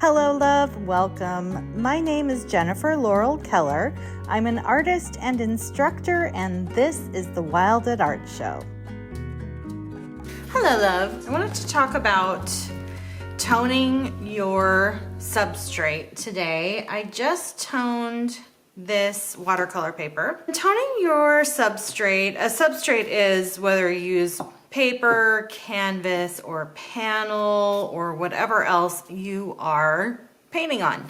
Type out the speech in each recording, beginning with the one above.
Hello, love. Welcome. My name is Jennifer Laurel Keller. I'm an artist and instructor, and this is the Wild at Art Show. Hello, love. I wanted to talk about toning your substrate today. I just toned this watercolor paper. Toning your substrate, a substrate is whether you use paper, canvas, or panel, or whatever else you are painting on.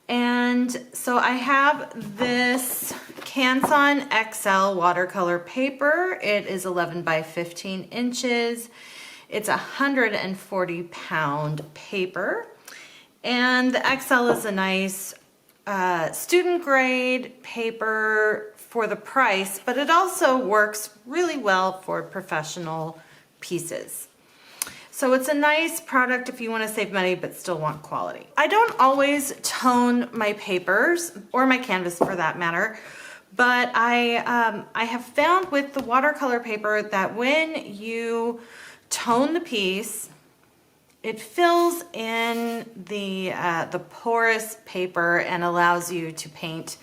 And so I have this Canson XL watercolor paper. It is 11 by 15 inches. It's a 140-pound paper. And the XL is a nice student grade paper for the price, but it also works really well for professional pieces. So it's a nice product if you want to save money but still want quality. I don't always tone my papers, or my canvas for that matter, but I have found with the watercolor paper that when you tone the piece, it fills in the porous paper and allows you to paint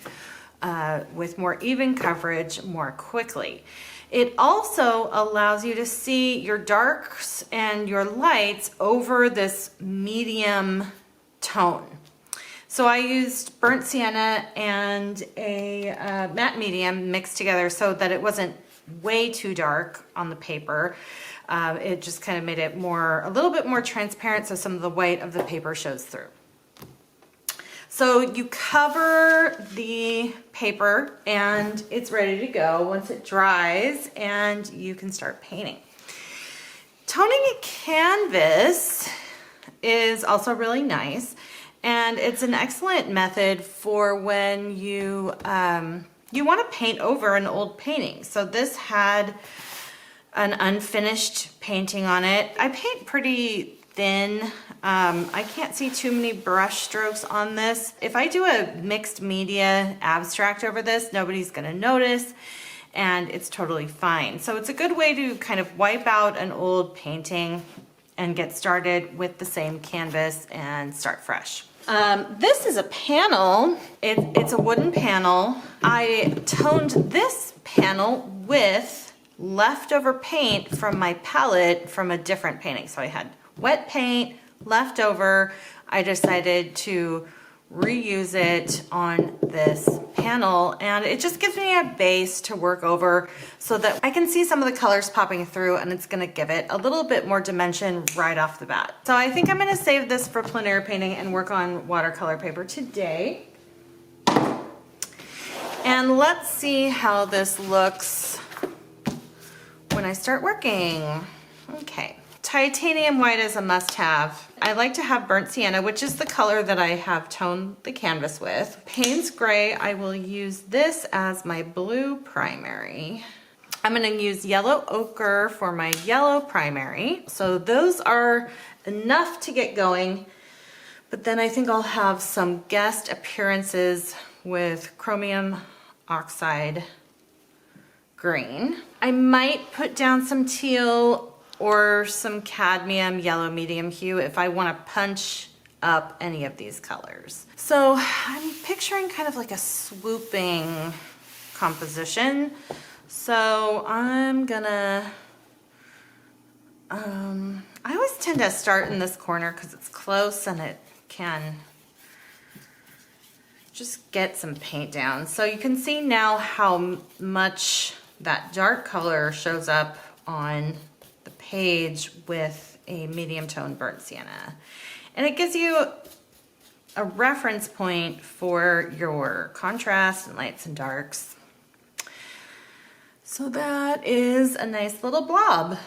with more even coverage more quickly. It also allows you to see your darks and your lights over this medium tone. So I used burnt sienna and a matte medium mixed together so that it wasn't way too dark on the paper. It just kind of made it a little bit more transparent, so some of the white of the paper shows through. So you cover the paper and it's ready to go once it dries, and you can start painting. Toning a canvas is also really nice, and it's an excellent method for when you want to paint over an old painting. So this had an unfinished painting on it. I paint pretty thin. I can't see too many brush strokes on this. If I do a mixed media abstract over this, nobody's gonna notice, and it's totally fine. So it's a good way to kind of wipe out an old painting and get started with the same canvas and start fresh. This is a panel. It's a wooden panel. I toned this panel with leftover paint from my palette from a different painting. So I had wet paint left over. I decided to reuse it on this panel, and it just gives me a base to work over so that I can see some of the colors popping through, and it's gonna give it a little bit more dimension right off the bat. So I think I'm gonna save this for plein air painting and work on watercolor paper today. And let's see how this looks when I start working. Okay. Titanium white is a must-have. I like to have burnt sienna, which is the color that I have toned the canvas with. Payne's gray, I will use this as my blue primary. I'm gonna use yellow ochre for my yellow primary. So those are enough to get going, but then I think I'll have some guest appearances with chromium oxide green. I might put down some teal or some cadmium yellow medium hue if I want to punch up any of these colors. So I'm picturing kind of like a swooping composition. So I'm gonna, I always tend to start in this corner because it's close and it can just get some paint down. So you can see now how much that dark color shows up on the page with a medium tone burnt sienna. And it gives you a reference point for your contrast and lights and darks. So that is a nice little blob.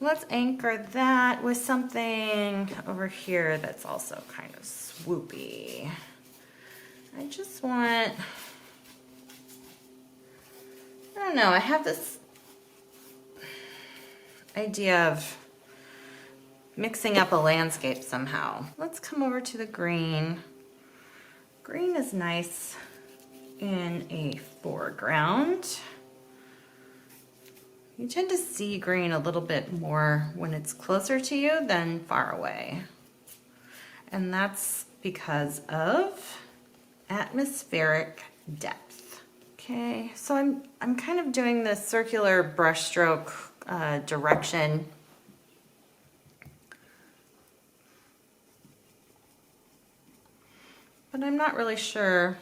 Let's anchor that with something over here that's also kind of swoopy. I just want, I don't know, I have this idea of mixing up a landscape somehow. Let's come over to the green. Green is nice in a foreground. You tend to see green a little bit more when it's closer to you than far away. and that's because of atmospheric depth. Okay, so I'm kind of doing this circular brushstroke direction. But I'm not really sure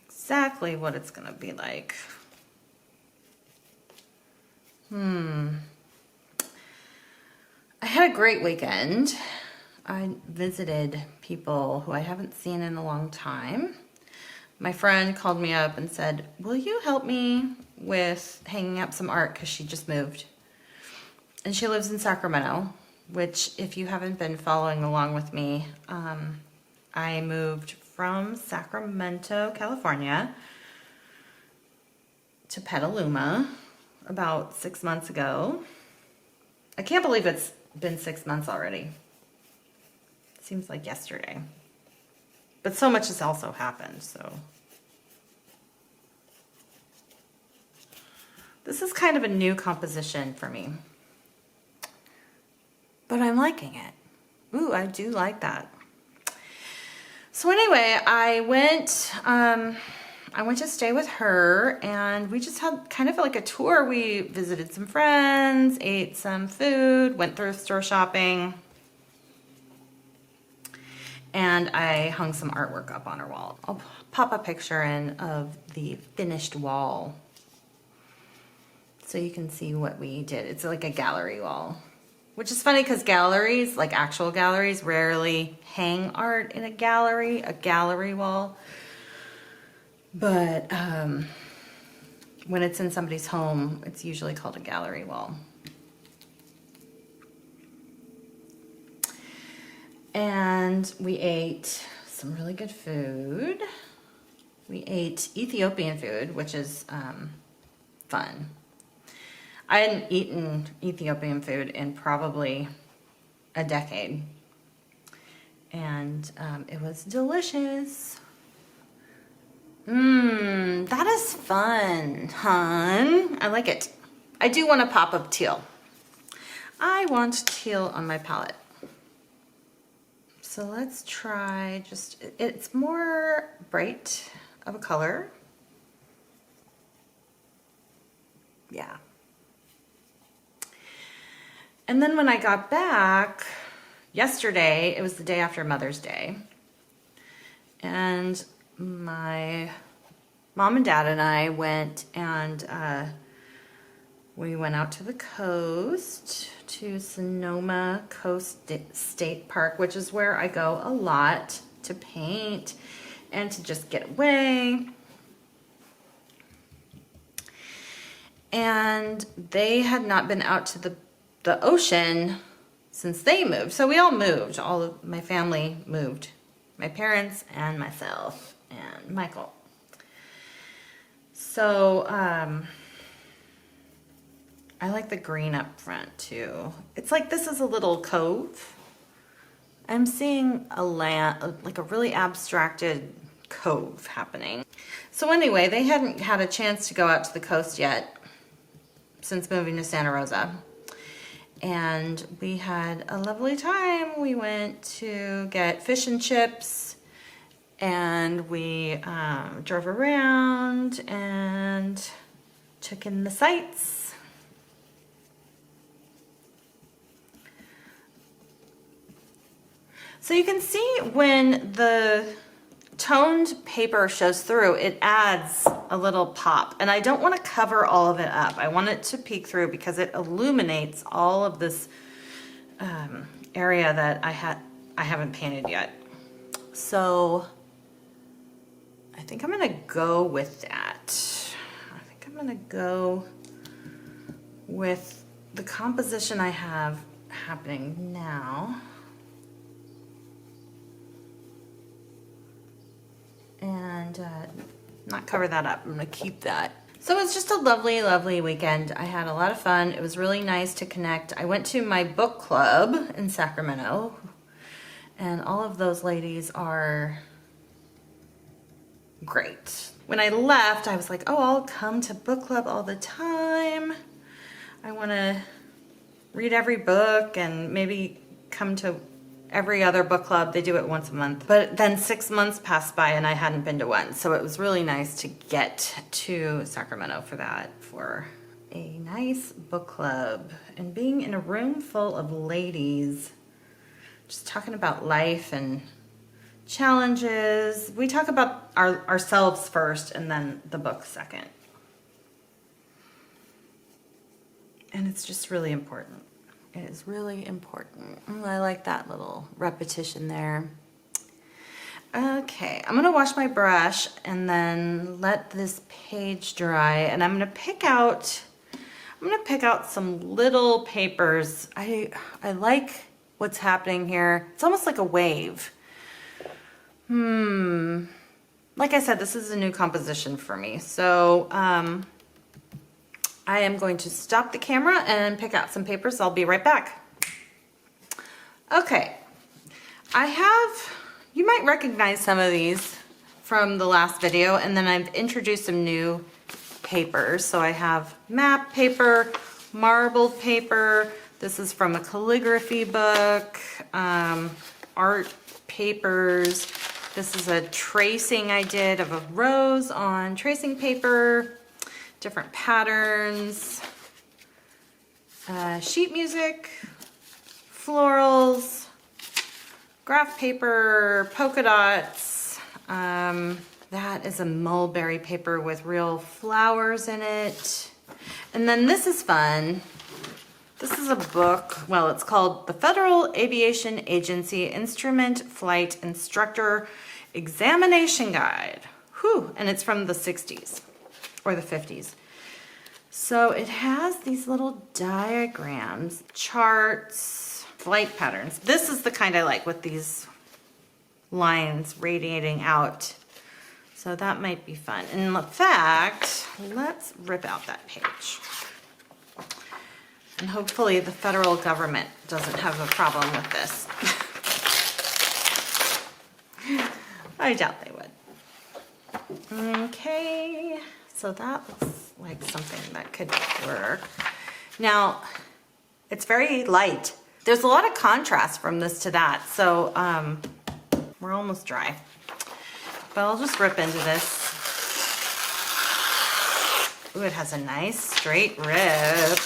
exactly what it's gonna be like. I had a great weekend. I visited people who I haven't seen in a long time. My friend called me up and said, will you help me with hanging up some art, because she just moved. And she lives in Sacramento, which if you haven't been following along with me, I moved from Sacramento, California to Petaluma about 6 months ago. I can't believe it's been 6 months already. Seems like yesterday. But so much has also happened, so. This is kind of a new composition for me. But I'm liking it. Ooh, I do like that. So anyway, I went to stay with her, and we just had kind of like a tour. We visited some friends, ate some food, went thrift store shopping, and I hung some artwork up on her wall. I'll pop a picture in of the finished wall so you can see what we did. It's like a gallery wall, which is funny because galleries, like actual galleries, rarely hang art in a gallery wall. But when it's in somebody's home, it's usually called a gallery wall. And we ate some really good food. We ate Ethiopian food, which is fun. I hadn't eaten Ethiopian food in probably a decade. And it was delicious. That is fun, hon. I like it. I do want a pop of teal. I want teal on my palette. So let's try it's more bright of a color. Yeah. And then when I got back yesterday, it was the day after Mother's Day, and my mom and dad and I went and we went out to the coast, to Sonoma Coast State Park, which is where I go a lot to paint and to just get away. And they had not been out to the ocean since they moved. So we all moved. All of my family moved. My parents and myself and Michael. So I like the green up front too. It's like this is a little cove. I'm seeing a land, like a really abstracted cove happening. So anyway, they hadn't had a chance to go out to the coast yet since moving to Santa Rosa. And we had a lovely time. We went to get fish and chips, and we drove around and took in the sights. So you can see when the toned paper shows through, it adds a little pop. And I don't want to cover all of it up. I want it to peek through because it illuminates all of this area that I haven't painted yet. So I think I'm gonna go with that. I think I'm gonna go with the composition I have happening now. And not cover that up. I'm gonna keep that. So it's just a lovely, lovely weekend. I had a lot of fun. It was really nice to connect. I went to my book club in Sacramento, and all of those ladies are great. when I left, I was like, oh, I'll come to book club all the time. I want to read every book and maybe come to every other book club. They do it once a month. But then 6 months passed by and I hadn't been to one. So it was really nice to get to Sacramento for that, for a nice book club and being in a room full of ladies, just talking about life and challenges. We talk about ourselves first and then the book second. And it's just really important. It is really important. I like that little repetition there. Okay, I'm gonna wash my brush and then let this page dry, and I'm gonna pick out some little papers. I like what's happening here. It's almost like a wave. Like I said, this is a new composition for me. So I am going to stop the camera and pick out some papers. I'll be right back. Okay, you might recognize some of these from the last video, and then I've introduced some new papers. So I have map paper, marbled paper. This is from a calligraphy book, art papers. This is a tracing I did of a rose on tracing paper, different patterns, sheet music, florals, graph paper, polka dots. That is a mulberry paper with real flowers in it. And then this is fun. This is a book, well, it's called The Federal Aviation Agency Instrument Flight Instructor Examination Guide. Whew, and it's from the 60s or the 50s. So it has these little diagrams, charts, flight patterns. This is the kind I like, with these lines radiating out. So that might be fun. In fact, let's rip out that page. And hopefully the federal government doesn't have a problem with this. I doubt they would. Okay, so that looks like something that could work. Now, it's very light. There's a lot of contrast from this to that, so we're almost dry. But I'll just rip into this. Ooh, it has a nice straight rip.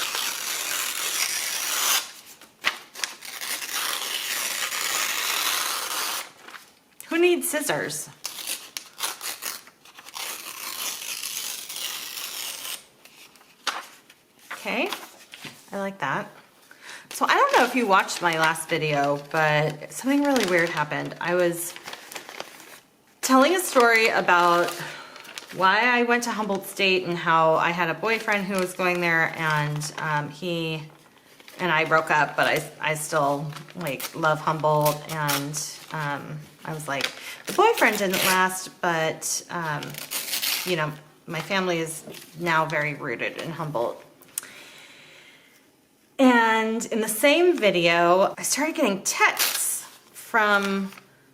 Who needs scissors? Okay, I like that. So I don't know if you watched my last video, but something really weird happened. I was telling a story about why I went to Humboldt State and how I had a boyfriend who was going there, and he and I broke up, but I still like love Humboldt, and I was like, the boyfriend didn't last, but you know, my family is now very rooted in Humboldt. And in the same video, I started getting texts from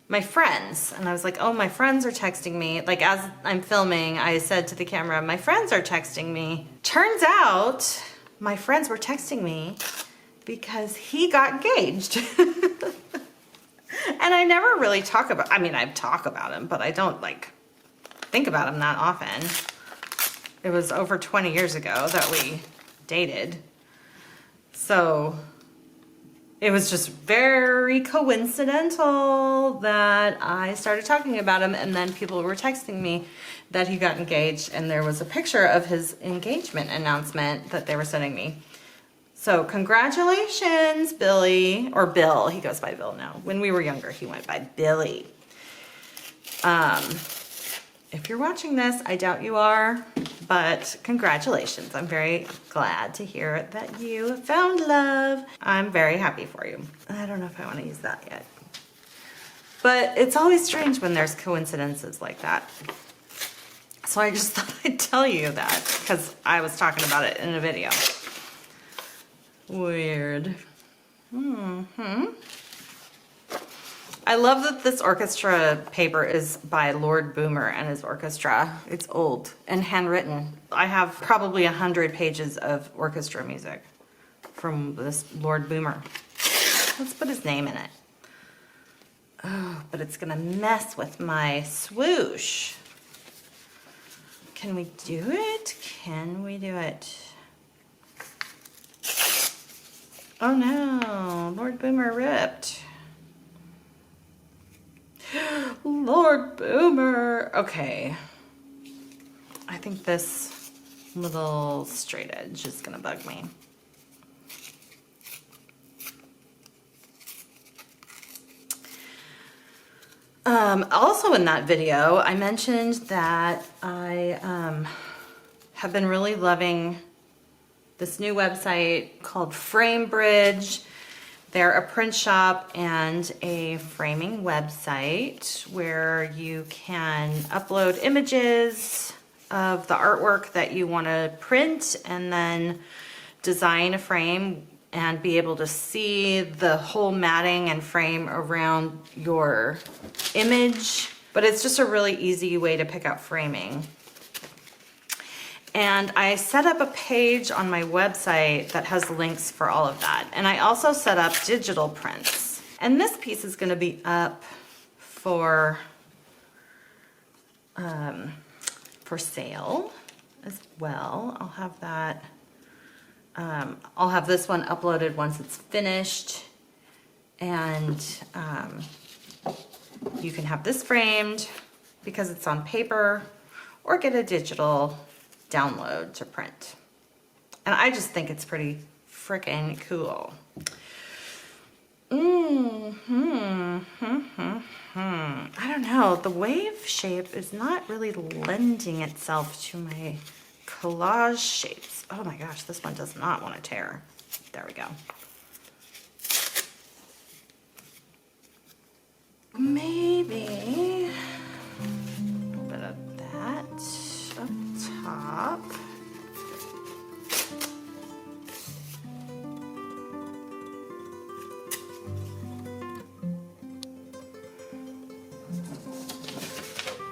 my friends, and I was like, oh, my friends are texting me. Like, as I'm filming, I said to the camera, my friends are texting me. Turns out my friends were texting me because he got engaged. And I never really talk about, I mean, I talk about him, but I don't like think about him that often. It was over 20 years ago that we dated. So it was just very coincidental that I started talking about him, and then people were texting me that he got engaged, and there was a picture of his engagement announcement that they were sending me. So congratulations, Billy, or Bill. He goes by Bill now. When we were younger, he went by Billy. If you're watching this, I doubt you are, but congratulations. I'm very glad to hear that you found love. I'm very happy for you. I don't know if I want to use that yet. But it's always strange when there's coincidences like that. So I just thought I'd tell you that because I was talking about it in a video. Weird. I love that this orchestra paper is by Lord Boomer and his orchestra. It's old and handwritten. I have probably 100 pages of orchestra music from this Lord Boomer. Let's put his name in it. Oh, but it's gonna mess with my swoosh. Can we do it? Can we do it? Oh no, Lord Boomer ripped. Lord Boomer. Okay. I think this little straight edge is gonna bug me. Also in that video, I mentioned that I have been really loving this new website called FrameBridge. They're a print shop and a framing website where you can upload images of the artwork that you want to print and then design a frame and be able to see the whole matting and frame around your image. But it's just a really easy way to pick out framing. And I set up a page on my website that has links for all of that. And I also set up digital prints. And this piece is gonna be up for sale as well. I'll have that. I'll have this one uploaded once it's finished. And you can have this framed because it's on paper, or get a digital download to print. And I just think it's pretty freaking cool. I don't know, the wave shape is not really lending itself to my collage shapes. Oh my gosh, this one does not want to tear. There we go. Maybe a little bit of that up top.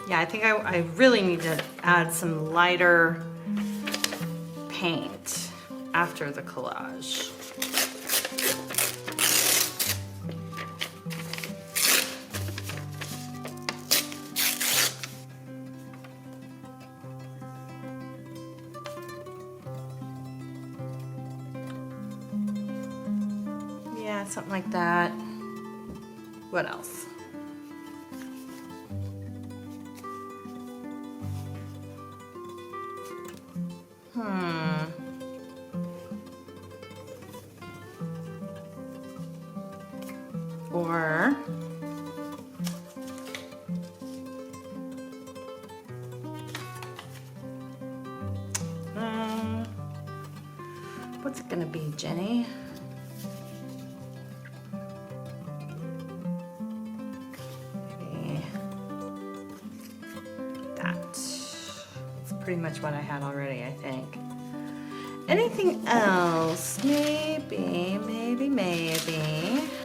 Yeah, I think I really need to add some lighter paint after the collage. Yeah, something like that. What else? Or what's it gonna be, Jenny? Maybe that. It's pretty much what I had already, I think. Anything else? Maybe.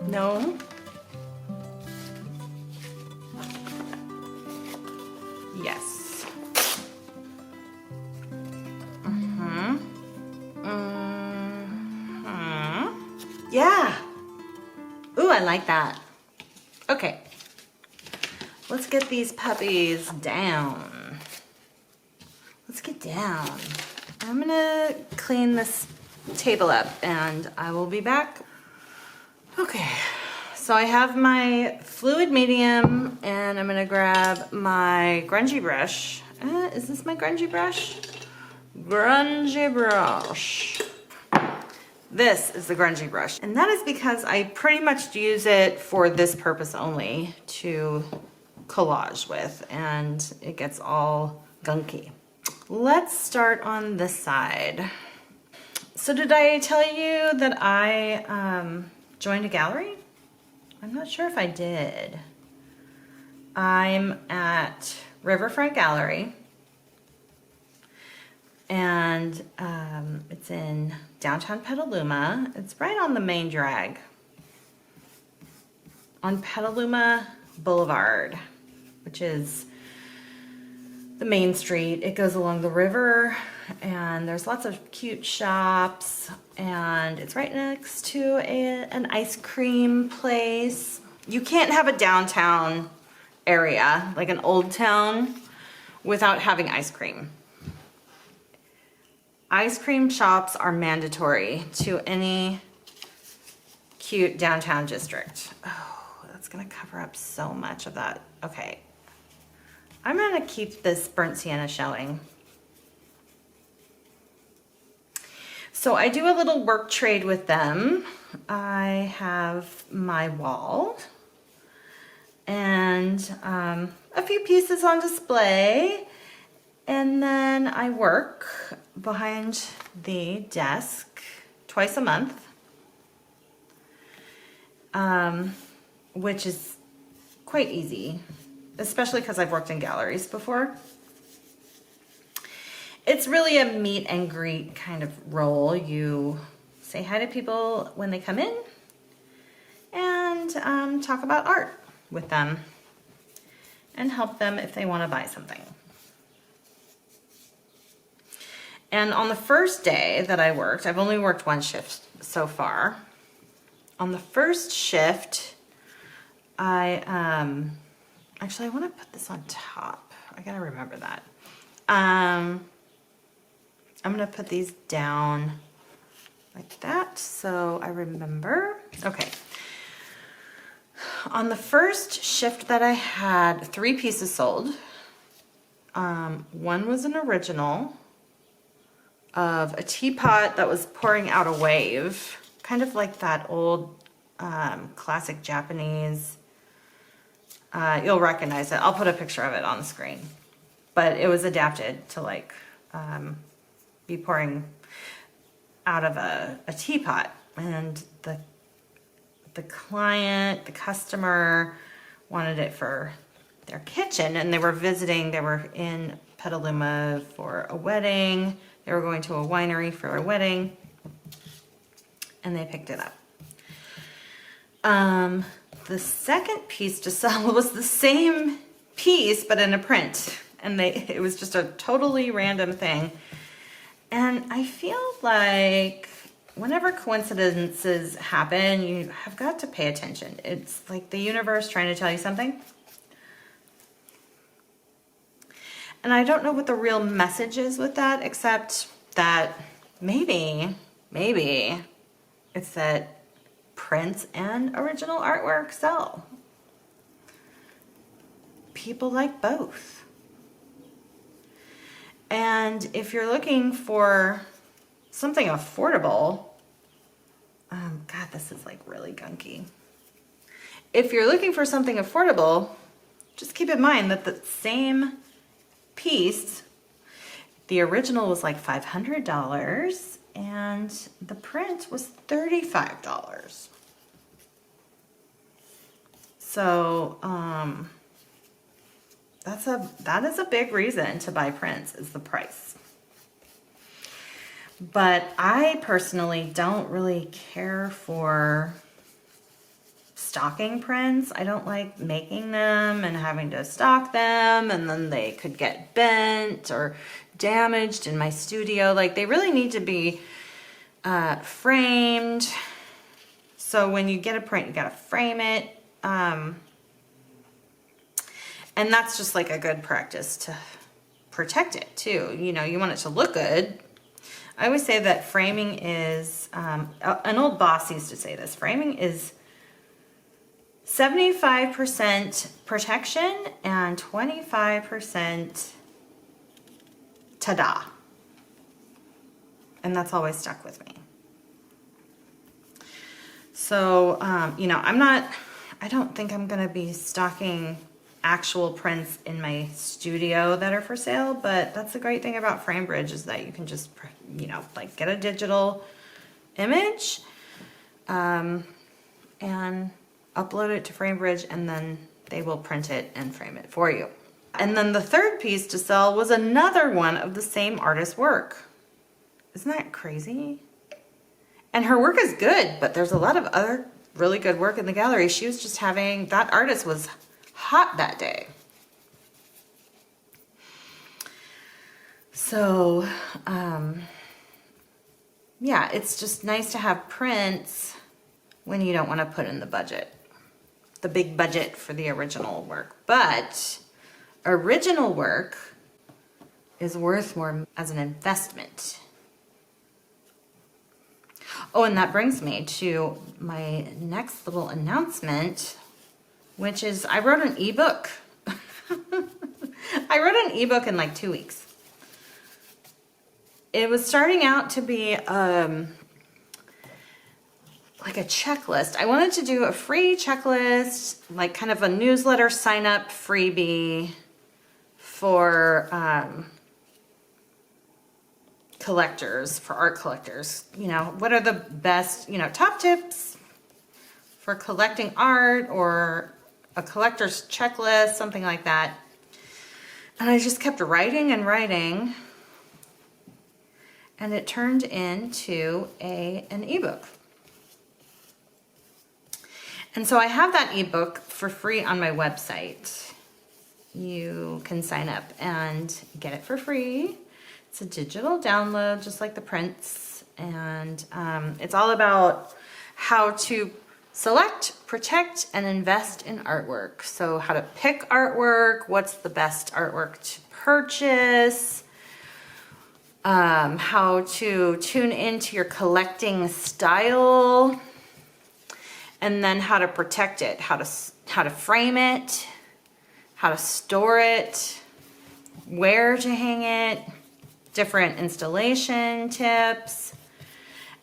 No? Yes. Yeah. Ooh, I like that. Okay. Let's get these puppies down. Let's get down. I'm gonna clean this table up and I will be back. Okay, so I have my fluid medium and I'm gonna grab my grungy brush. Is this my grungy brush? Grungy brush. This is the grungy brush. And that is because I pretty much use it for this purpose only, to collage with, and it gets all gunky. Let's start on this side. So did I tell you that I joined a gallery? I'm not sure if I did. I'm at Riverfront Gallery, and it's in downtown Petaluma. It's right on the main drag on Petaluma Boulevard, which is the main street. It goes along the river, and there's lots of cute shops, and it's right next to an ice cream place. You can't have a downtown area, like an old town, without having ice cream. Ice cream shops are mandatory to any cute downtown district. Oh, that's gonna cover up so much of that. Okay. I'm gonna keep this burnt sienna showing. So I do a little work trade with them. I have my wall and a few pieces on display, and then I work behind the desk twice a month, which is quite easy, especially because I've worked in galleries before. It's really a meet and greet kind of role. You say hi to people when they come in and talk about art with them and help them if they want to buy something. And on the first day that I worked, I've only worked one shift so far. On the first shift, actually, I want to put this on top. I gotta remember that. I'm gonna put these down like that so I remember. Okay. On the first shift that I had, 3 pieces sold. One was an original of a teapot that was pouring out a wave, kind of like that old classic Japanese. You'll recognize it. I'll put a picture of it on the screen. But it was adapted to like be pouring out of a teapot. And the client, the customer wanted it for their kitchen, and they were visiting. They were in Petaluma for a wedding. They were going to a winery for a wedding, and they picked it up. The second piece to sell was the same piece, but in a print. And it was just a totally random thing. And I feel like whenever coincidences happen, you have got to pay attention. It's like the universe trying to tell you something. And I don't know what the real message is with that, except that maybe it's that prints and original artwork sell. People like both. And if you're looking for something affordable, God, this is like really gunky. If you're looking for something affordable, just keep in mind that the same piece, the original was like $500 and the print was $35. So that is a big reason to buy prints, is the price. But I personally don't really care for stocking prints. I don't like making them and having to stock them, and then they could get bent or damaged in my studio. Like, they really need to be framed. So when you get a print, you gotta frame it. And that's just like a good practice to protect it too. You know, you want it to look good. I always say that framing is, an old boss used to say this, framing is 75% protection and 25% ta-da. And that's always stuck with me. So, you know, I don't think I'm gonna be stocking actual prints in my studio that are for sale, but that's the great thing about FrameBridge, is that you can just, you know, like get a digital image and upload it to FrameBridge, and then they will print it and frame it for you. And then the third piece to sell was another one of the same artist's work. Isn't that crazy? And her work is good, but there's a lot of other really good work in the gallery. She was just having, that artist was hot that day. So, yeah, it's just nice to have prints when you don't want to put in the budget, the big budget for the original work. But original work is worth more as an investment. Oh, and that brings me to my next little announcement, which is I wrote an ebook. I wrote an ebook in like 2 weeks. It was starting out to be like a checklist. I wanted to do a free checklist, like kind of a newsletter sign up freebie for collectors, for art collectors. You know, what are the best, you know, top tips for collecting art, or a collector's checklist, something like that. And I just kept writing and writing, and it turned into an ebook. And so I have that ebook for free on my website. You can sign up and get it for free. It's a digital download, just like the prints. And it's all about how to select, protect, and invest in artwork. So how to pick artwork, what's the best artwork to purchase, how to tune into your collecting style, and then how to protect it, how to frame it, how to store it, where to hang it, different installation tips.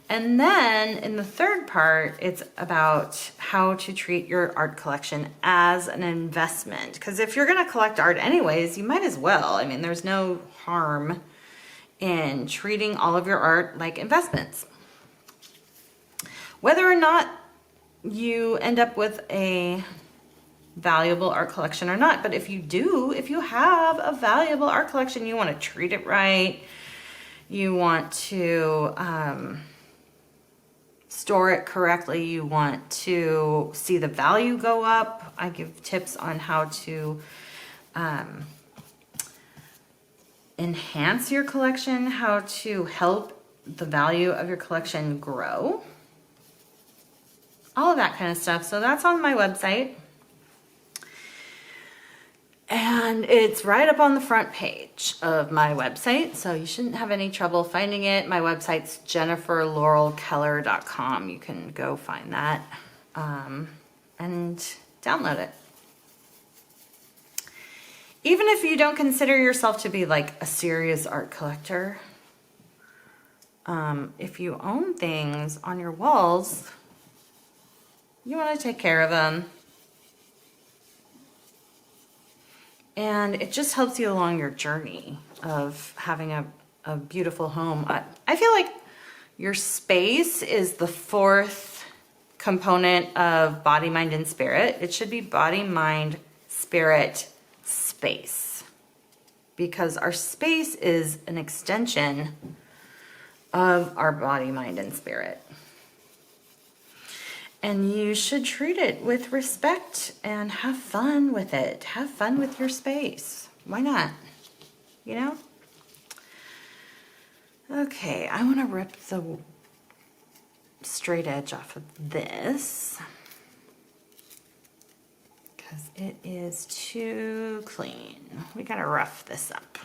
And then in the third part, it's about how to treat your art collection as an investment. Because if you're going to collect art anyways, you might as well. I mean, there's no harm in treating all of your art like investments. Whether or not you end up with a valuable art collection or not, but if you do, if you have a valuable art collection, you want to treat it right, you want to store it correctly, you want to see the value go up. I give tips on how to enhance your collection, how to help the value of your collection grow, all of that kind of stuff. So that's on my website. And it's right up on the front page of my website, so you shouldn't have any trouble finding it. My website's jenniferlaurelkeller.com. You can go find that and download it. Even if you don't consider yourself to be like a serious art collector, if you own things on your walls, you want to take care of them. And it just helps you along your journey of having a beautiful home. I feel like your space is the fourth component of body, mind, and spirit. It should be body, mind, spirit, space. Because our space is an extension of our body, mind, and spirit. And you should treat it with respect and have fun with it. Have fun with your space. Why not? You know? Okay, I want to rip the straight edge off of this because it is too clean. We gotta rough this up.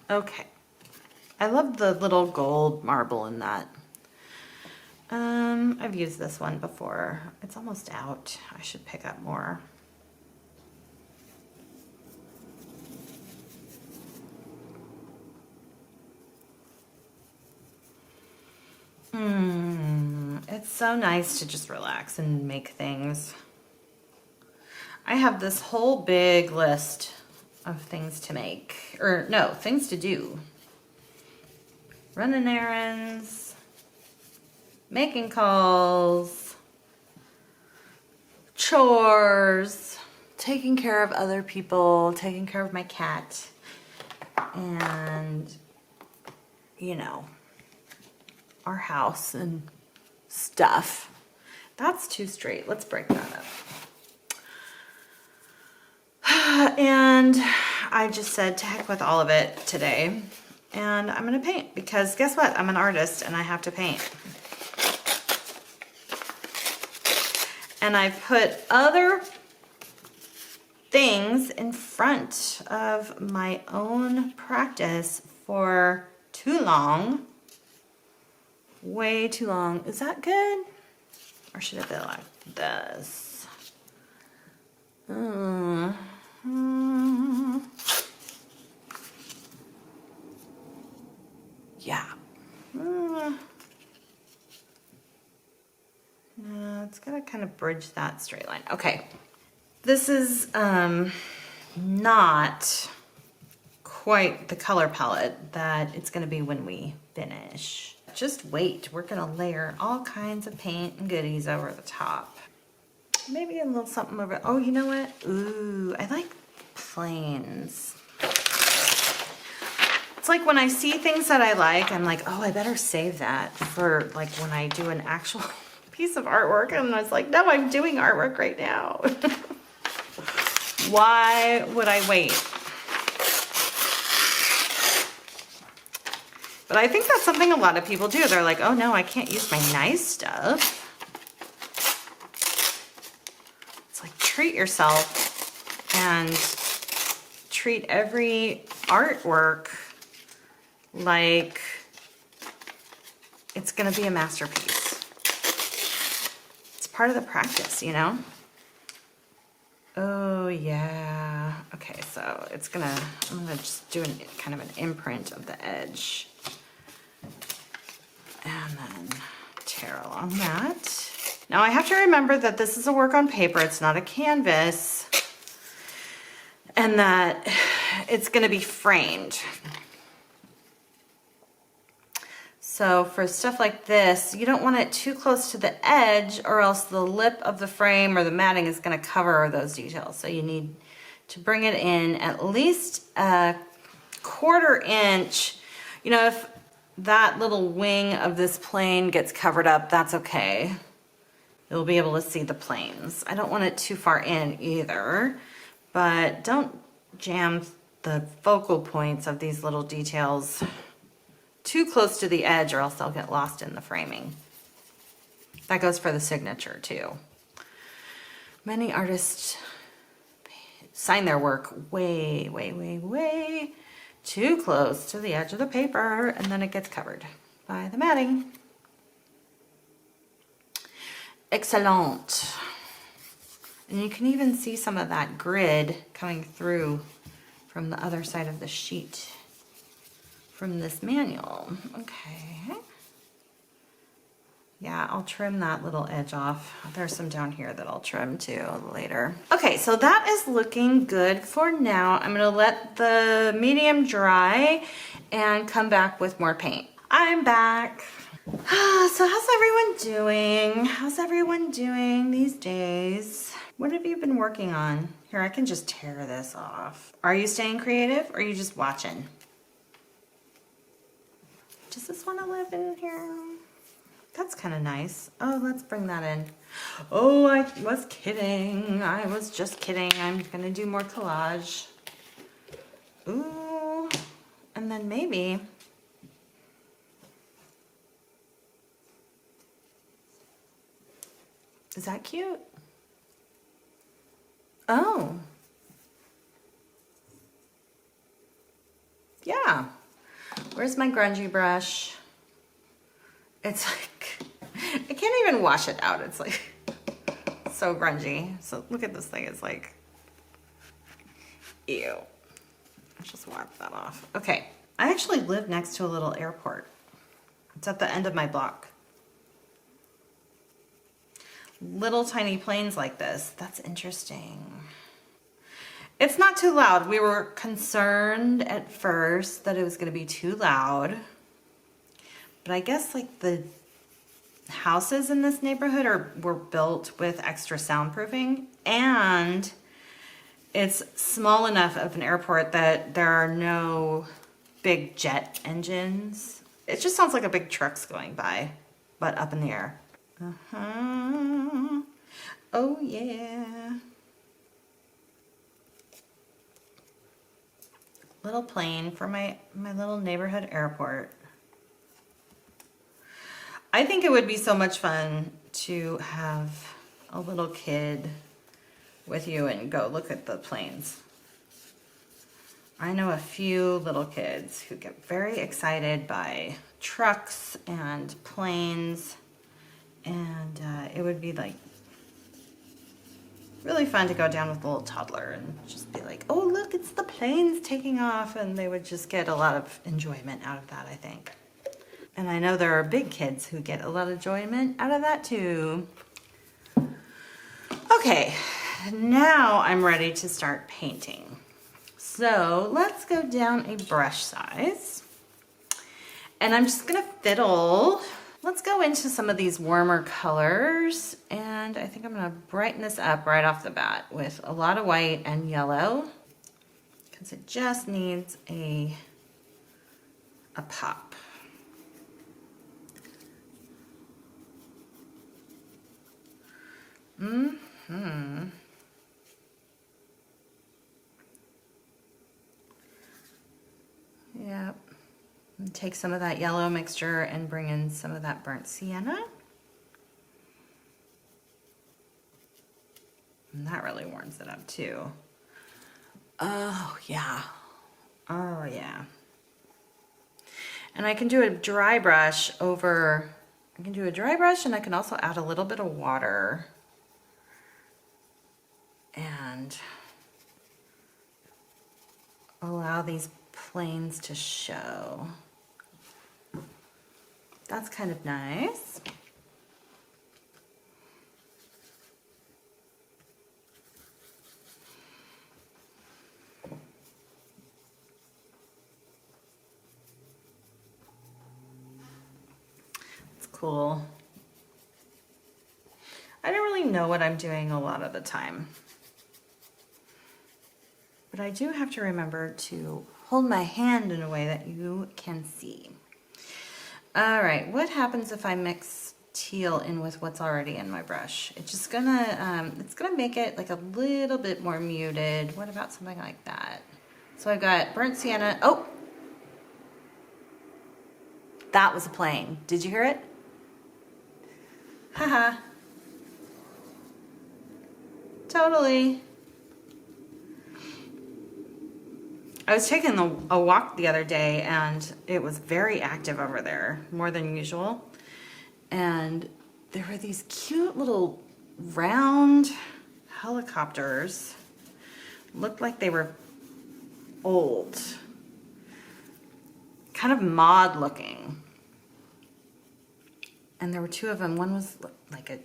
Okay. I love the little gold marble in that. I've used this one before. It's almost out. I should pick up more. It's so nice to just relax and make things. I have this whole big list of things to make, or no, things to do. Running errands, making calls, chores, taking care of other people, taking care of my cat, and, you know, our house and stuff. That's too straight. Let's break that up. And I just said to heck with all of it today. And I'm gonna paint because guess what? I'm an artist and I have to paint. And I put other things in front of my own practice for too long. Way too long. Is that good? Or should it be like this? Yeah. It's gonna kind of bridge that straight line. Okay. This is not quite the color palette that it's gonna be when we finish. Just wait. We're gonna layer all kinds of paint and goodies over the top. Maybe a little something over. Oh, you know what? Ooh, I like planes. It's like when I see things that I like, I'm like, oh, I better save that for like when I do an actual piece of artwork. And I was like, no, I'm doing artwork right now. Why would I wait? But I think that's something a lot of people do. They're like, oh no, I can't use my nice stuff. It's like treat yourself and treat every artwork like it's gonna be a masterpiece. It's part of the practice, you know? Oh yeah. Okay, so I'm gonna just do kind of an imprint of the edge. And then tear along that. Now I have to remember that this is a work on paper, it's not a canvas, and that it's gonna be framed. So for stuff like this, you don't want it too close to the edge or else the lip of the frame or the matting is gonna cover those details. So you need to bring it in at least a 1/4 inch. You know, if that little wing of this plane gets covered up, that's okay. You'll be able to see the planes. I don't want it too far in either, but don't jam the focal points of these little details too close to the edge or else they'll get lost in the framing. That goes for the signature too. Many artists sign their work way, way, way, way too close to the edge of the paper, and then it gets covered by the matting. Excellent. And you can even see some of that grid coming through from the other side of the sheet from this manual. Okay. Yeah, I'll trim that little edge off. There's some down here that I'll trim too later. Okay, so that is looking good for now. I'm gonna let the medium dry and come back with more paint. I'm back. So how's everyone doing? How's everyone doing these days? What have you been working on? Here, I can just tear this off. Are you staying creative or are you just watching? Does this want to live in here? That's kind of nice. Oh, let's bring that in. Oh, I was kidding. I was just kidding. I'm going to do more collage. Ooh. And then maybe... Is that cute? Oh. Yeah. Where's my grungy brush? It's like, I can't even wash it out. It's like so grungy. So look at this thing. It's like, ew. Let's just wipe that off. Okay. I actually live next to a little airport. It's at the end of my block. Little tiny planes like this. That's interesting. It's not too loud. We were concerned at first that it was going to be too loud. But I guess like the houses in this neighborhood were built with extra soundproofing, and it's small enough of an airport that there are no big jet engines. It just sounds like a big truck's going by, but up in the air. Uh-huh. Oh yeah. Little plane for my little neighborhood airport. I think it would be so much fun to have a little kid with you and go look at the planes. I know a few little kids who get very excited by trucks and planes, and it would be like really fun to go down with a little toddler and just be like, oh look, it's the planes taking off, and they would just get a lot of enjoyment out of that, I think. And I know there are big kids who get a lot of enjoyment out of that too. Okay, now I'm ready to start painting. So let's go down a brush size. And I'm just gonna fiddle. Let's go into some of these warmer colors. And I think I'm gonna brighten this up right off the bat with a lot of white and yellow, because it just needs a pop. Yep. And take some of that yellow mixture and bring in some of that burnt sienna. And that really warms it up too. Oh yeah. Oh yeah. And I can do a dry brush over, I can do a dry brush, and I can also add a little bit of water and allow these planes to show. That's kind of nice. It's cool. I don't really know what I'm doing a lot of the time, but I do have to remember to hold my hand in a way that you can see. All right, what happens if I mix teal in with what's already in my brush? It's just gonna, it's gonna make it like a little bit more muted. What about something like that? So I've got burnt sienna. Oh, that was a plane. Did you hear it? Haha. Totally. I was taking a walk the other day, and it was very active over there, more than usual. And there were these cute little round helicopters. Looked like they were old, kind of mod looking. And there were two of them. One was like a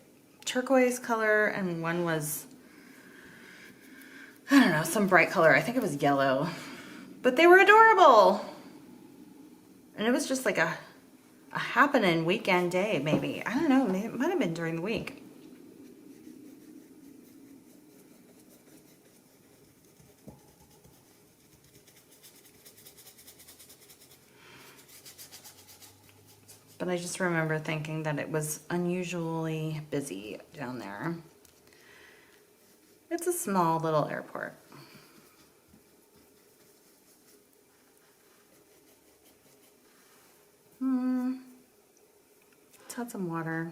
turquoise color, and one was, I don't know, some bright color. I think it was yellow. But they were adorable. And it was just like a happening weekend day, maybe. I don't know, it might have been during the week. But I just remember thinking that it was unusually busy down there. It's a small little airport. Let's add some water.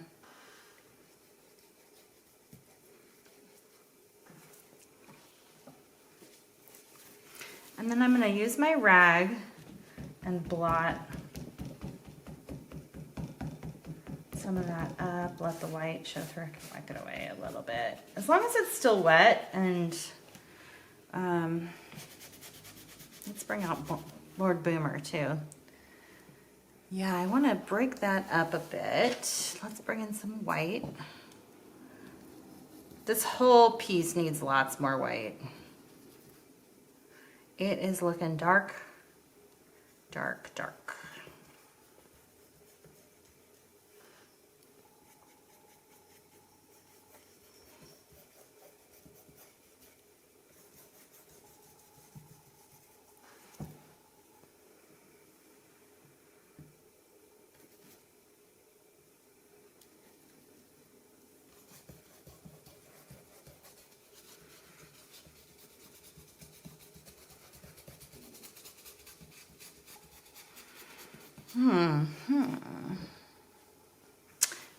And then I'm going to use my rag and blot some of that up. Let the white show through. I can wipe it away a little bit. As long as it's still wet, and let's bring out Lord Boomer too. Yeah, I want to break that up a bit. Let's bring in some white. This whole piece needs lots more white. It is looking dark, dark, dark.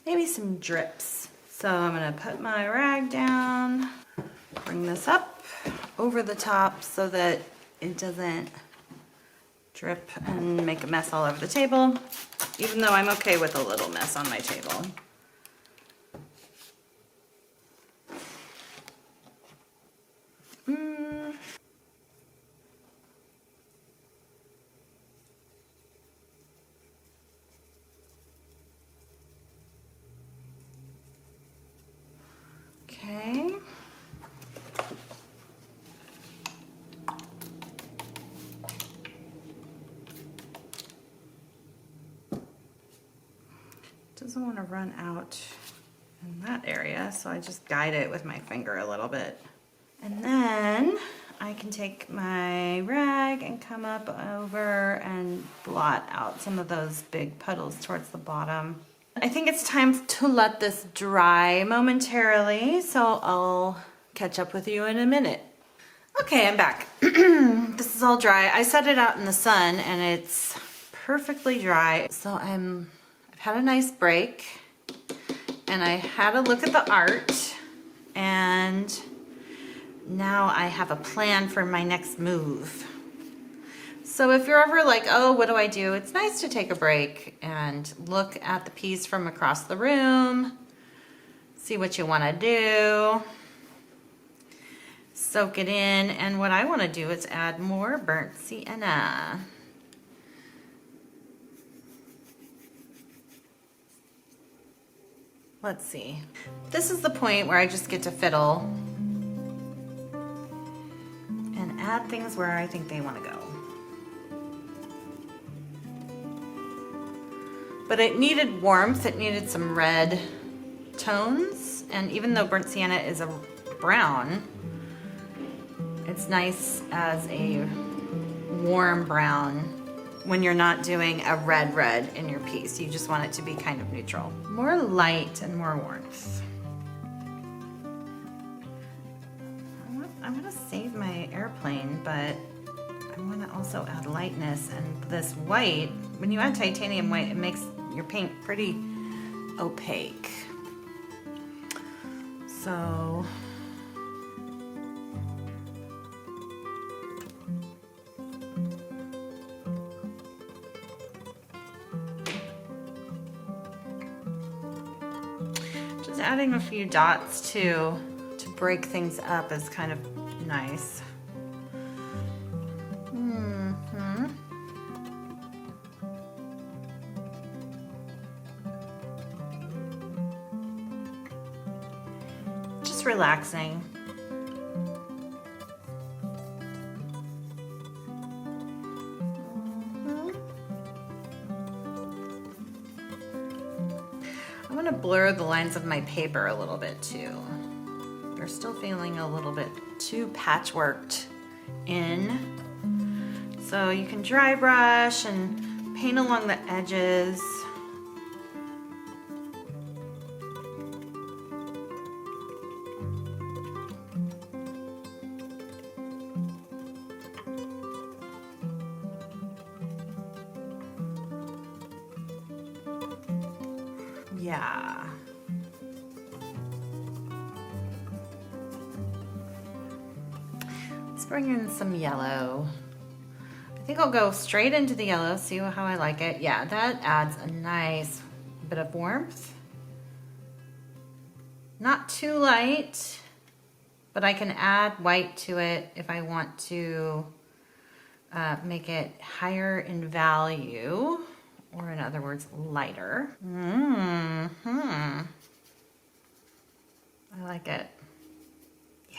Maybe some drips. So I'm gonna put my rag down, bring this up over the top so that it doesn't drip and make a mess all over the table, even though I'm okay with a little mess on my table. Okay. Doesn't want to run out in that area, so I just guide it with my finger a little bit. And then I can take my rag and come up over and blot out some of those big puddles towards the bottom. I think it's time to let this dry momentarily, so I'll catch up with you in a minute. Okay, I'm back. This is all dry. I set it out in the sun and it's perfectly dry. So I've had a nice break and I had a look at the art, and now I have a plan for my next move. So if you're ever like, oh, what do I do? It's nice to take a break and look at the piece from across the room, see what you want to do, soak it in, and what I want to do is add more burnt sienna. Let's see. This is the point where I just get to fiddle and add things where I think they want to go. But it needed warmth, it needed some red tones, and even though burnt sienna is a brown, it's nice as a warm brown when you're not doing a red in your piece. You just want it to be kind of neutral. More light and more warmth. I'm gonna save my airplane, but I want to also add lightness, and this white, when you add titanium white, it makes your paint pretty opaque. So just adding a few dots to break things up is kind of nice. Just relaxing. I'm going to blur the lines of my paper a little bit too. They're still feeling a little bit too patchworked in. So you can dry brush and paint along the edges. Yeah. Let's bring in some yellow. I think I'll go straight into the yellow, see how I like it. Yeah, that adds a nice bit of warmth. Not too light, but I can add white to it if I want to make it higher in value, or in other words, lighter. I like it. Yeah.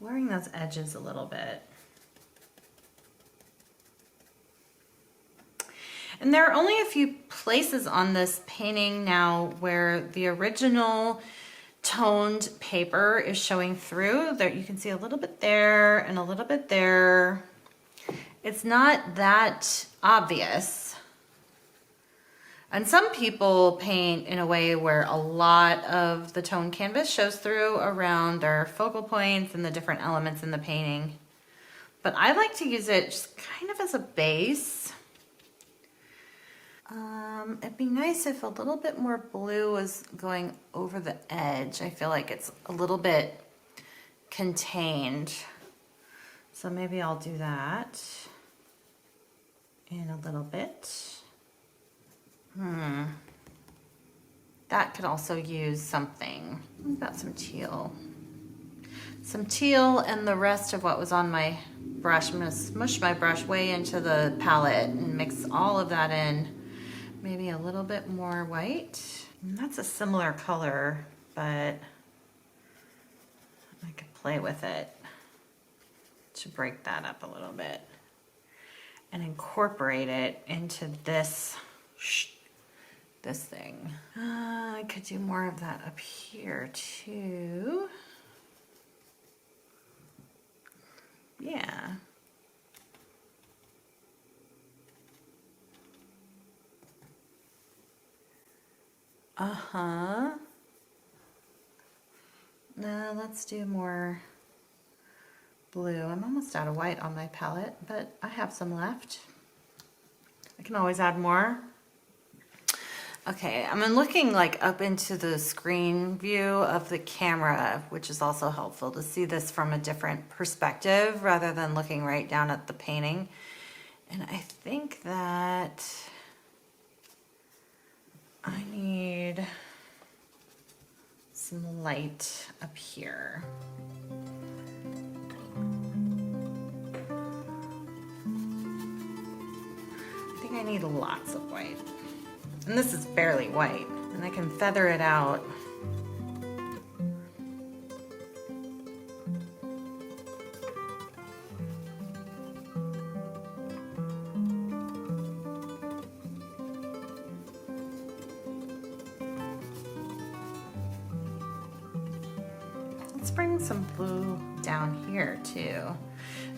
Blurring those edges a little bit. And there are only a few places on this painting now where the original toned paper is showing through. There, you can see a little bit there and a little bit there. It's not that obvious. And some people paint in a way where a lot of the tone canvas shows through around their focal points and the different elements in the painting. But I like to use it just kind of as a base. It'd be nice if a little bit more blue was going over the edge. I feel like it's a little bit contained. So maybe I'll do that in a little bit. That could also use something. What about some teal? Some teal and the rest of what was on my brush. I'm gonna smush my brush way into the palette and mix all of that in. Maybe a little bit more white. And that's a similar color, but I could play with it to break that up a little bit and incorporate it into this thing. I could do more of that up here too. Yeah. Now let's do more blue. I'm almost out of white on my palette, but I have some left. I can always add more. Okay, I'm looking like up into the screen view of the camera, which is also helpful to see this from a different perspective rather than looking right down at the painting. And I think that I need some light up here. I think I need lots of white. And this is barely white, and I can feather it out. Let's bring some blue down here too.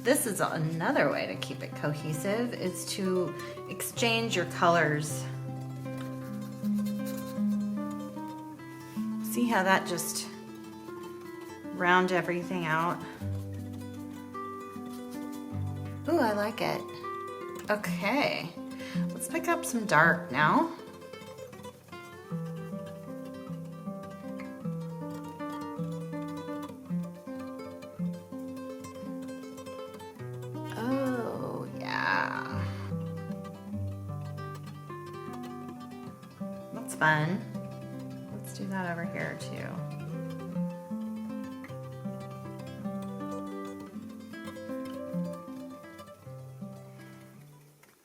This is another way to keep it cohesive, is to exchange your colors. See how that just round everything out? Ooh, I like it. Okay, let's pick up some dark now. Oh, yeah. That's fun. Let's do that over here too.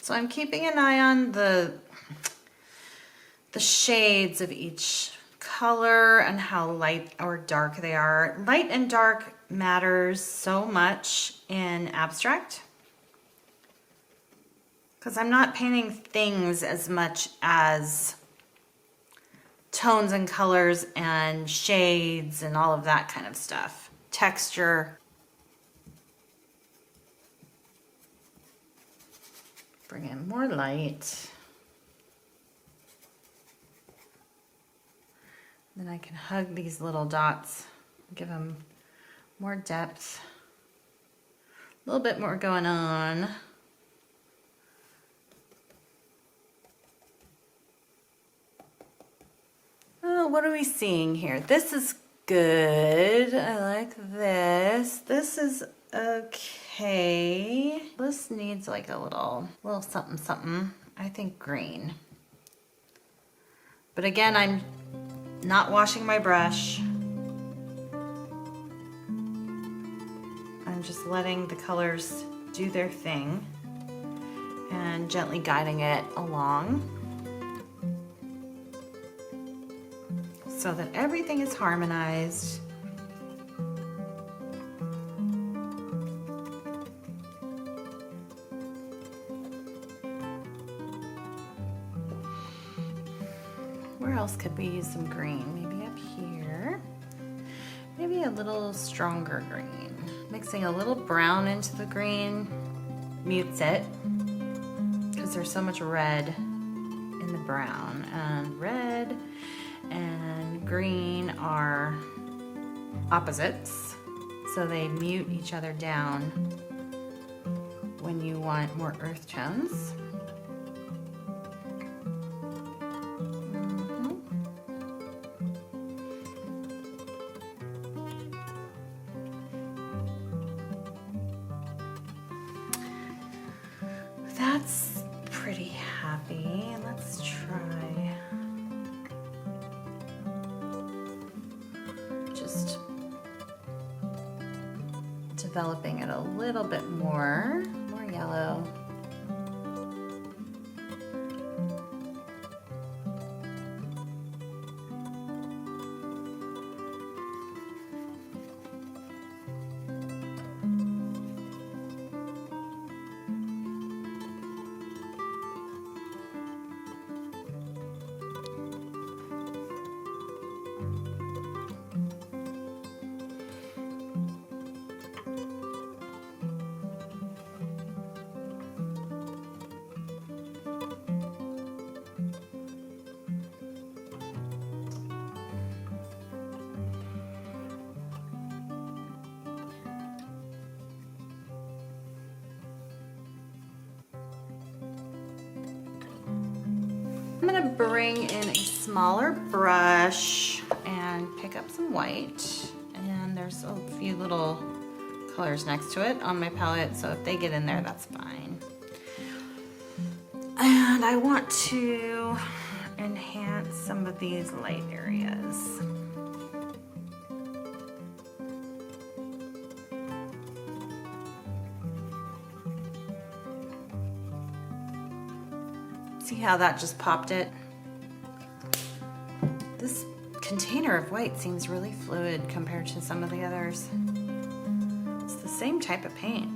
So I'm keeping an eye on the shades of each color and how light or dark they are. Light and dark matters so much in abstract because I'm not painting things as much as tones and colors and shades and all of that kind of stuff. Texture. Bring in more light. Then I can hug these little dots, give them more depth. A little bit more going on. Oh, what are we seeing here? This is good. I like this. This is okay. This needs like a little something something. I think green. But again, I'm not washing my brush. I'm just letting the colors do their thing and gently guiding it along so that everything is harmonized. Where else could we use some green? Maybe up here. Maybe a little stronger green. Mixing a little brown into the green mutes it because there's so much red in and the brown, and red and green are opposites, so they mute each other down when you want more earth tones. That's pretty happy. Let's try just developing it a little bit more yellow. I'm gonna bring in a smaller brush and pick up some white. And there's a few little colors next to it on my palette, so if they get in there, that's fine. And I want to enhance some of these light areas. See how that just popped it? This container of white seems really fluid compared to some of the others. It's the same type of paint.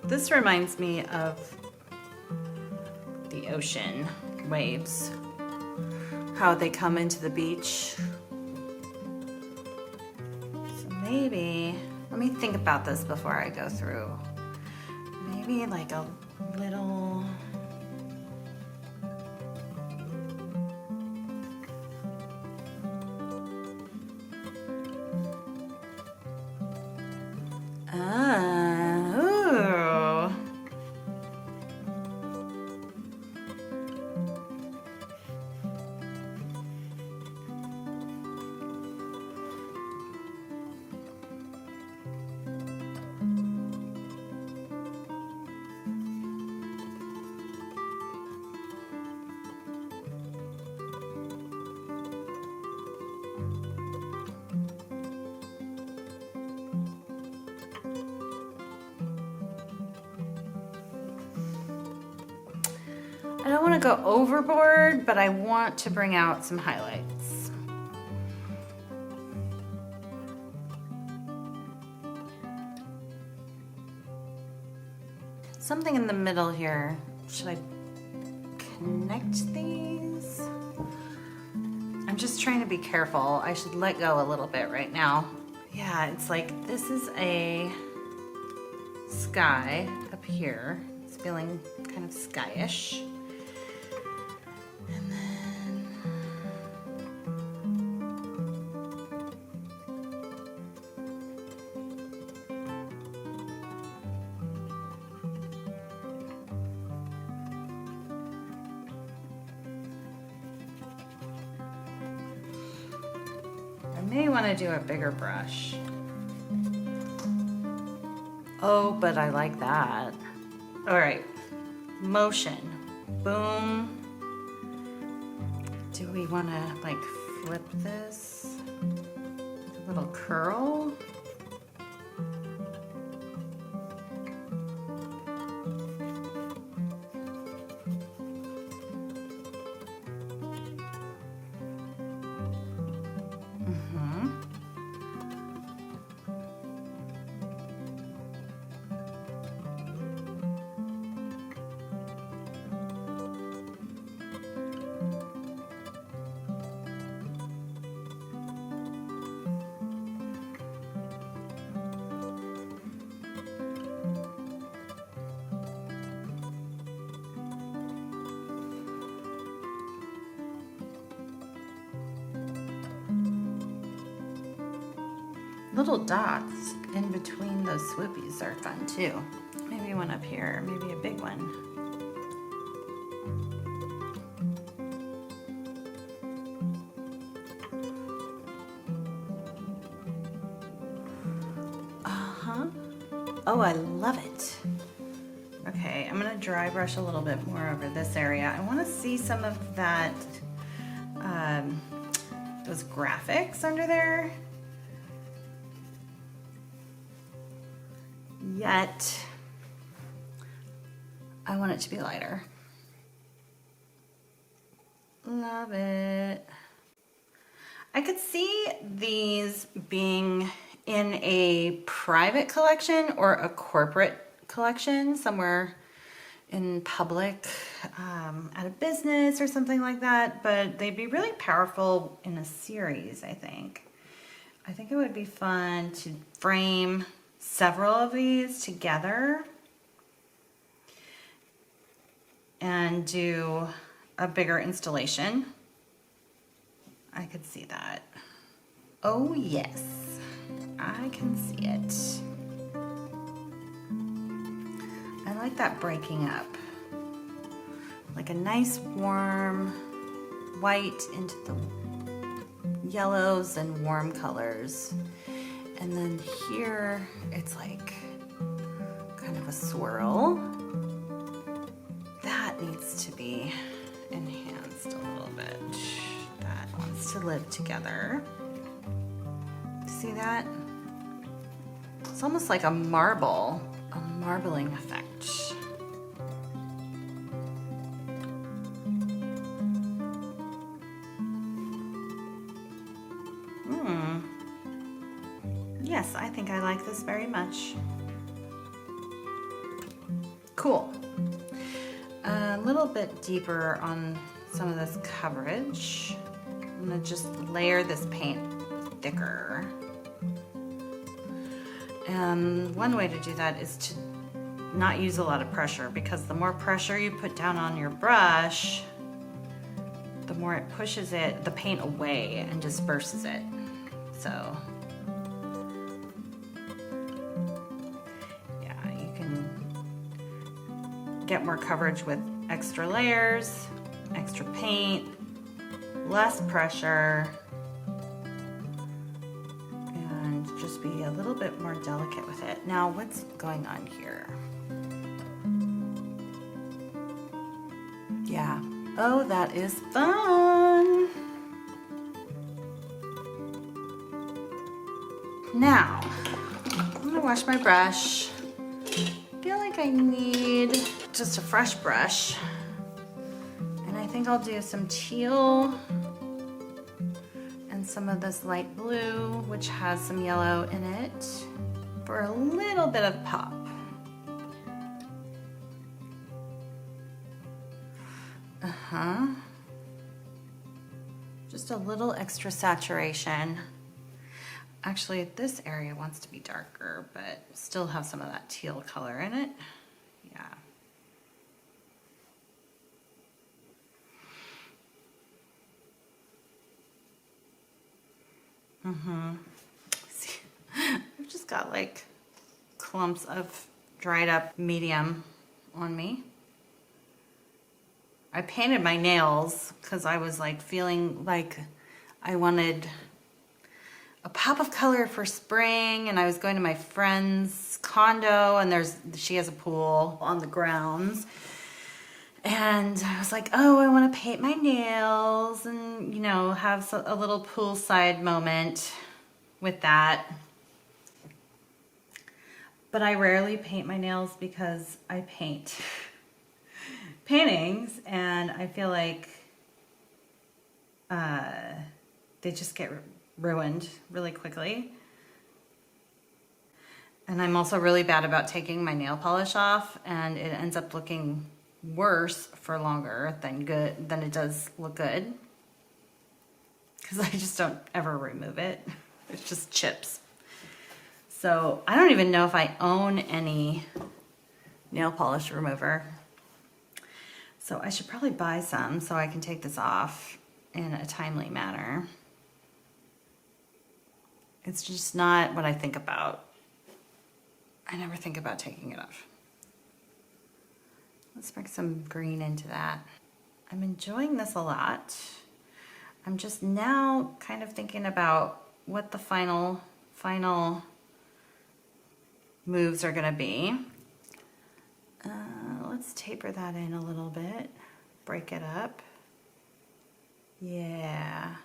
This reminds me of the ocean waves, how they come into the beach. Maybe, let me think about this before I go through. Maybe like a little, ooh. I don't want to go overboard, but I want to bring out some highlights. Something in the middle here. Should I connect these? I'm just trying to be careful. I should let go a little bit right now. Yeah, it's like this is a sky up here. It's feeling kind of skyish. And then I may want to do a bigger brush. Oh, but I like that. All right, motion, boom. Do we want to like flip this? A little curl. little dots in between those swoopies are fun too. Maybe one up here, maybe a big one. Oh, I love it. Okay, I'm gonna dry brush a little bit more over this area. I wanna see some of that, those graphics under there. Yet, I want it to be lighter. Love it. I could see these being in a private collection or a corporate collection somewhere in public, at a business or something like that, but they'd be really powerful in a series, I think. I think it would be fun to frame several of these together and do a bigger installation. I could see that. Oh yes, I can see it. I like that breaking up. Like a nice warm white into the yellows and warm colors. And then here it's like kind of a swirl. That needs to be enhanced a little bit. That wants to live together. See that? It's almost like a marble, a marbling effect. Yes, I think I like this very much. Cool. A little bit deeper on some of this coverage. I'm gonna just layer this paint thicker. And one way to do that is to not use a lot of pressure, because the more pressure you put down on your brush, the more it pushes the paint away and disperses it. So yeah, you can get more coverage with extra layers, extra paint, less pressure, and just be a little bit more delicate with it. Now, what's going on here? Yeah. Oh, that is fun. Now, I'm gonna wash my brush. I feel like I need just a fresh brush. And I think I'll do some teal and some of this light blue, which has some yellow in it, for a little bit of pop. Just a little extra saturation. Actually, this area wants to be darker, but still have some of that teal color in it. Yeah. See, I've just got like clumps of dried up medium on me. I painted my nails because I was like feeling like I wanted a pop of color for spring, and I was going to my friend's condo, and she has a pool on the grounds, and I was like, oh, I want to paint my nails and, you know, have a little poolside moment with that. But I rarely paint my nails because I paint paintings, and I feel like they just get ruined really quickly. And I'm also really bad about taking my nail polish off, and it ends up looking worse for longer than it does look good, because I just don't ever remove it. It's just chips. So I don't even know if I own any nail polish remover. So I should probably buy some so I can take this off in a timely manner. It's just not what I think about. I never think about taking it off. Let's bring some green into that. I'm enjoying this a lot. I'm just now kind of thinking about what the final moves are gonna be. Let's taper that in a little bit, break it up. Yeah.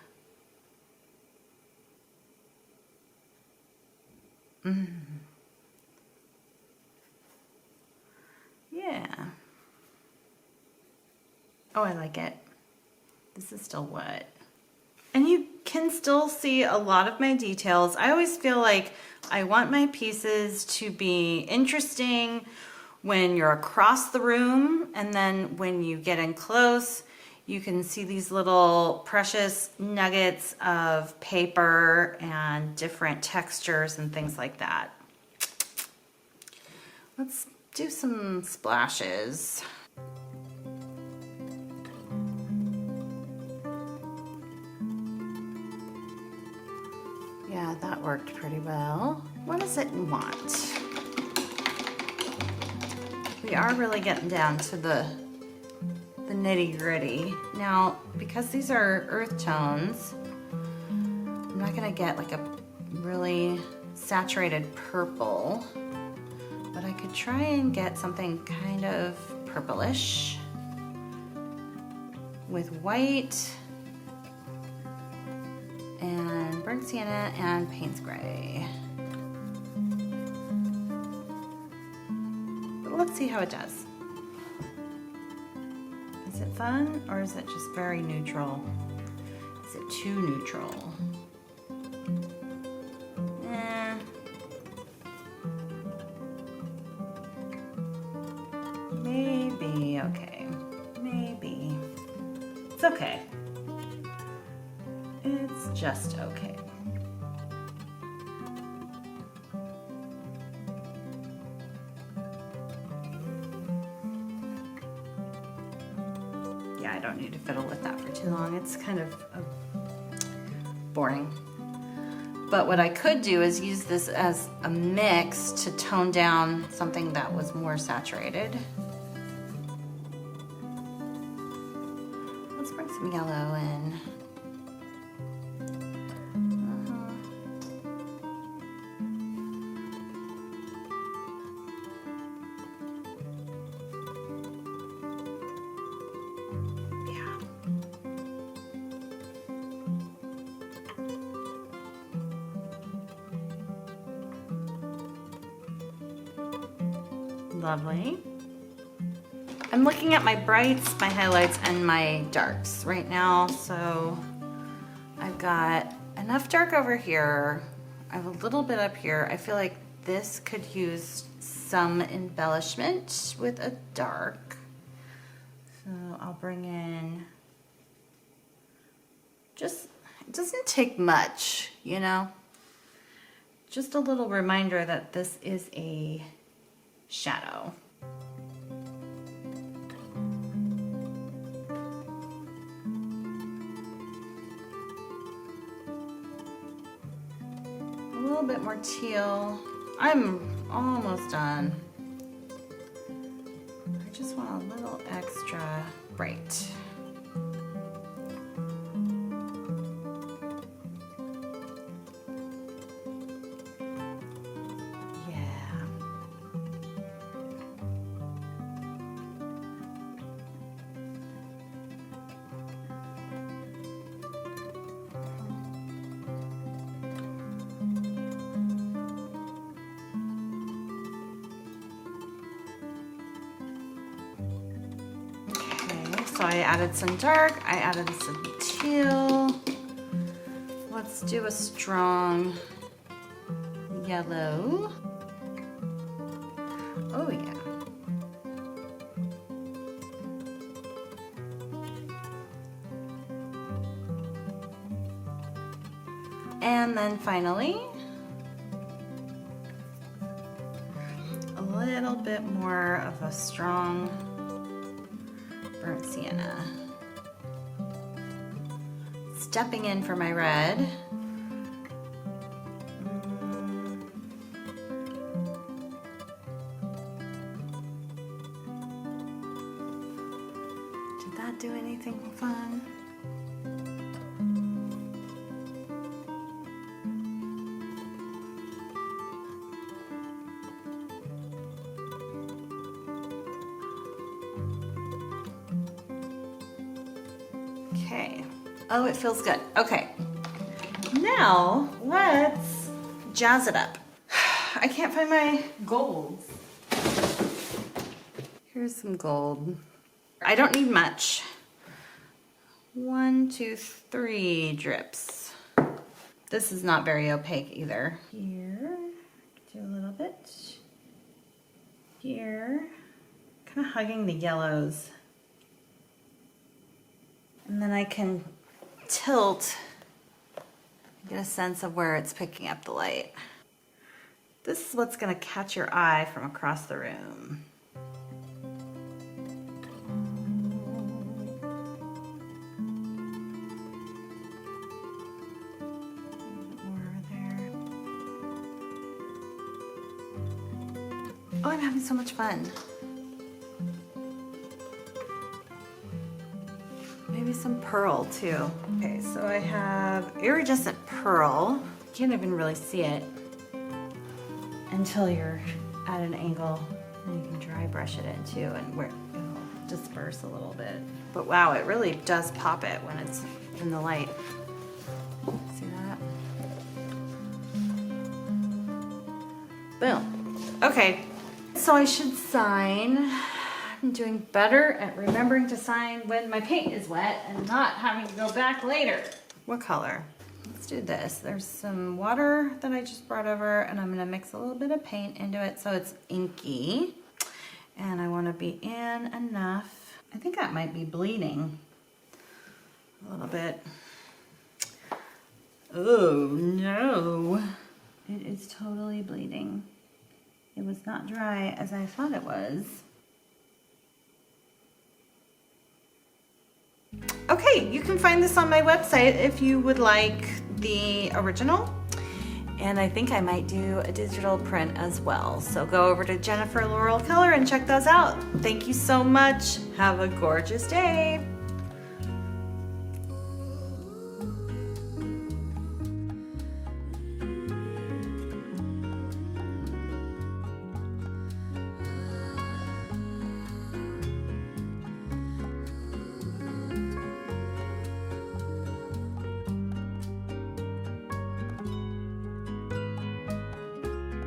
Yeah. Oh, I like it. This is still wet. And you can still see a lot of my details. I always feel like I want my pieces to be interesting when you're across the room, and then when you get in close, you can see these little precious nuggets of paper and different textures and things like that. Let's do some splashes. Yeah, that worked pretty well. What does it want? We are really getting down to the nitty-gritty. Now, because these are earth tones, I'm not gonna get like a really saturated purple, but I could try and get something kind of purplish with white and burnt sienna and Payne's gray. But let's see how it does. Is it fun, or is it just very neutral? Is it too neutral? Maybe, okay. Maybe. It's okay. It's just okay. Yeah, I don't need to fiddle with that for too long. It's kind of boring. But what I could do is use this as a mix to tone down something that was more saturated. Let's bring some yellow in. Lovely. I'm looking at my brights, my highlights, and my darks right now. So I've got enough dark over here. I have a little bit up here. I feel like this could use some embellishment with a dark. So I'll bring in just, it doesn't take much, you know? Just a little reminder that this is a shadow. A little bit more teal. I'm almost done. I just want a little extra bright. So I added some dark, I added some teal. Let's do a strong yellow. Oh yeah. And then finally, a little bit more of a strong burnt sienna. Stepping in for my red. Did that do anything fun? Okay. Oh, it feels good. Okay. Now, let's jazz it up. I can't find my golds. Here's some gold. I don't need much. 1, 2, 3 drips. This is not very opaque either. Here, do a little bit. Here, kind of hugging the yellows. And then I can tilt, get a sense of where it's picking up the light. This is what's gonna catch your eye from across the room. More there. Oh, I'm having so much fun. Maybe some pearl too. Okay, so I have iridescent pearl. You can't even really see it until you're at an angle. And you can dry brush it in too, and where it'll disperse a little bit. But wow, it really does pop it when it's in the light. See that? Boom. Okay, so I should sign. I'm doing better at remembering to sign when my paint is wet and not having to go back later. What color? Let's do this. There's some water that I just brought over, and I'm gonna mix a little bit of paint into it so it's inky. And I wanna be in enough. I think that might be bleeding a little bit. Oh no, it is totally bleeding. It was not dry as I thought it was. Okay, you can find this on my website if you would like the original. And I think I might do a digital print as well. So go over to Jennifer Laurel Color and check those out. Thank you so much. Have a gorgeous day.